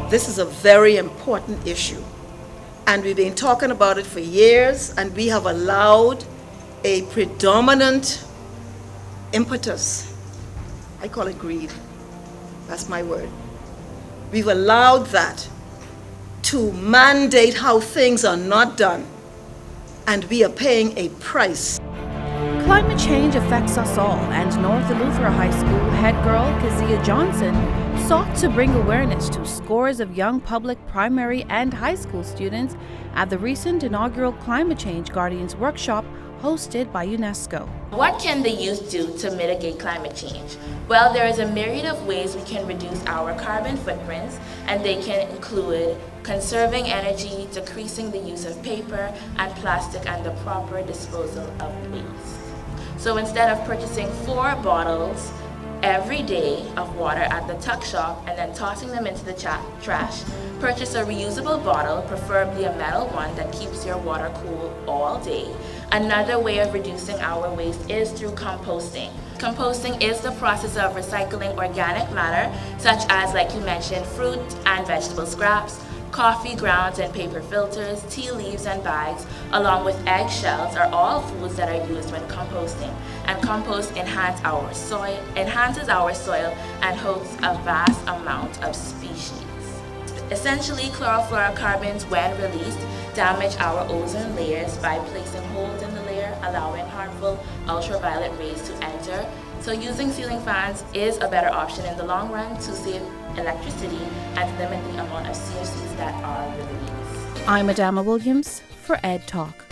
This is a very important issue. And we've been talking about it for years, and we have allowed a predominant impetus. I call it greed. That's my word. We've allowed that to mandate how things are not done, and we are paying a price. Climate change affects us all, and North Eleuthera High School head girl Kezia Johnson sought to bring awareness to scores of young public primary and high school students at the recent inaugural Climate Change Guardians workshop hosted by UNESCO. What can the youth do to mitigate climate change? Well, there is a myriad of ways we can reduce our carbon footprints, and they can include conserving energy, decreasing the use of paper and plastic, and the proper disposal of waste. So instead of purchasing 4 bottles every day of water at the tuck shop and then tossing them into the trash, purchase a reusable bottle, preferably a metal one that keeps your water cool all day. Another way of reducing our waste is through composting. Composting is the process of recycling organic matter, such as, like you mentioned, fruit and vegetable scraps, coffee grounds and paper filters, tea leaves and bags, along with egg shells are all foods that are used when composting. And compost enhances our soil and hosts a vast amount of species. Essentially, chlorofluorocarbons, when released, damage our ozone layers by placing holes in the layer, allowing harmful ultraviolet rays to enter. So using ceiling fans is a better option in the long run to save electricity and limit the amount of CFCs that are released. I'm Adama Williams for Ed Talk.